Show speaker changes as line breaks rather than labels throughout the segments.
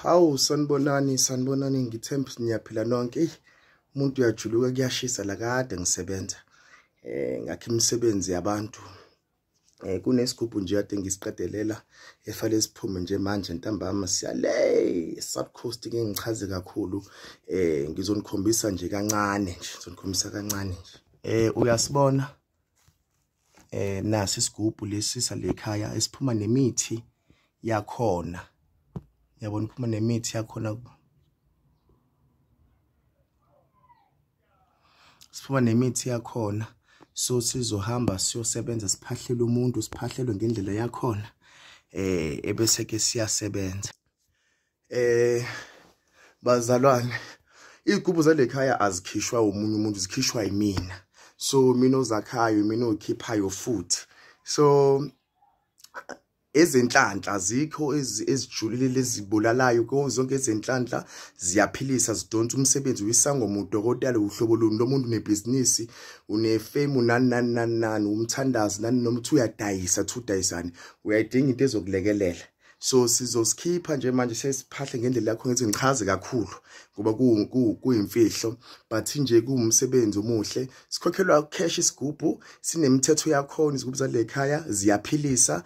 Hawu sanibonani ngithemba niyaphila nonke. Umuntu uyajuluka kuyashisa la kade ngisebenza. Ngakho imisebenzi yabantu. Kunesigubhu nje kade ngisiqedelela efale siphume nje manje ntambama siyale South Coast ke ngichaze kakhulu. Ngizonikhombisa nje kancane nje. Uyasibona nasi isigubhu lesi salekhaya esiphuma nemithi yakhona. Yabona uphuma nemithi yakhona. Siphuma nemithi yakhona. So sizohamba siyosebenza siphahlele umuntu siphahlelwe ngendlela yakhona. Ebese ke siyasebenza. Bazalwane, izigubhu zalekhaya azikhishwa umunye umuntu, zikhishwa yimina. So mina ozakhayo, mina okhiphayo futhi. So ezenhlanhla azikho ezijulile lezibulalayo zonke ezenhlanhla ziyaphilisa zidonsa umsebenzi wisangomo udokotela uhlobo luni lo muntu nebhizinisi unefame nani umthandazi nani noma uthi uyadayisa udayisani uyayidinga into ezokulekelela. So sizosikhipha nje manje sesiphahle ngendlela yakho ngithi ngichaze kakhulu ngoba kuyimfihlo but nje kuumsebenzi omuhle. Sikhokhelwa cash isigubhu sinemithetho yakhona. Izigubhu zalekhaya ziyaphilisa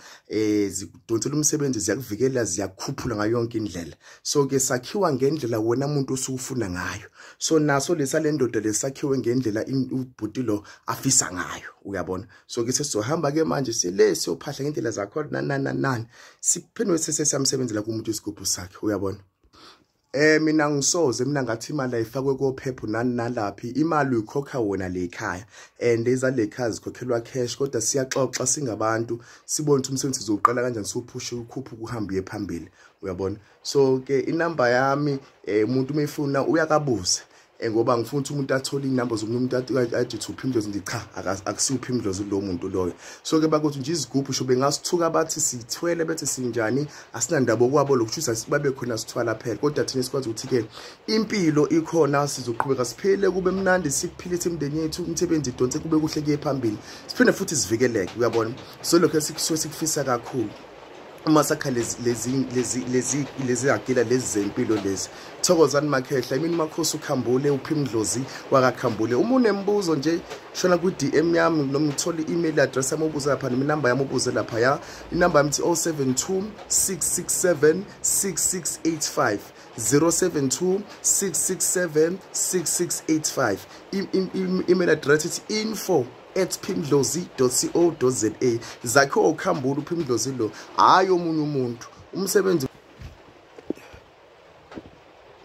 zidonsela umsebenzi ziyakuvikela ziyakukhuphula ngayo yonke indlela. So ke sakhiwa ngendlela wena umuntu osufuna ngayo. So naso lesa ndoda lesakhiwe ngendlela ubhuti lo afisa ngayo uyabona. So ke sesizohamba ke manje siyophahla ngendlela zakho nani siphinde sesamsebenzela kumuntu isigubhu sakhe uyabona. Mina ngisoze mina ngathi imali ayifakwe kophepho nalaphi imali uyikhokha wona lekhaya and ezalekhaya zikhokhelwa cash kodwa siyaxoxa singabantu sibone ukuthi umsebenzi uzoqala kanjani siwuphushe ukhuphe ukuhamba phambili uyabona. So ke inamba yami umuntu umefuna uyakabuza ngoba ngifuna ukuthi umuntu athole inamba zomuntu athi uphimdlozi ngithi cha akusiuphimdlozi lo muntu loyo. So ke bakuthi nje izigubhu sho bengasithuka bathi sithwele bethi sinjani asinandaba okwabo lokuchuza sibabe khona sithwala phela kodwa thina sikwazi ukuthi ke impilo ikhona sizoqhubeka siphile kube mnandi sikuphilise imndeni yethu umsebenzi idonse kube kuhle kuye phambili siphinde futhi sivikeleke uyabona. So lokho sikufisa kakhulu uma sakha lezi akila lezi zempilo lezi. Thokoza nimakhehla imini makhosi ukhambule uphimdlozi wakakhambule. Uma unembuzo nje shona ku DM yami noma uthola email address yami ubuza lapha noma inamba yami ubuze lapha ya. Inamba yami 072 667 6685 072 667 6685. Email address is info@phimdlozi.co.za. Zakho ukhambula uphimdlozi lo hayi omunye umuntu umsebenzi.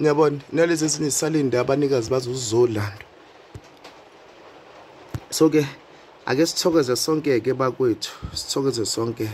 Ngiyabona nalezi sinisalinde abanikazi bazuzolanda. So ke ake sithokoze sonke ke bakwethu sithokoze sonke.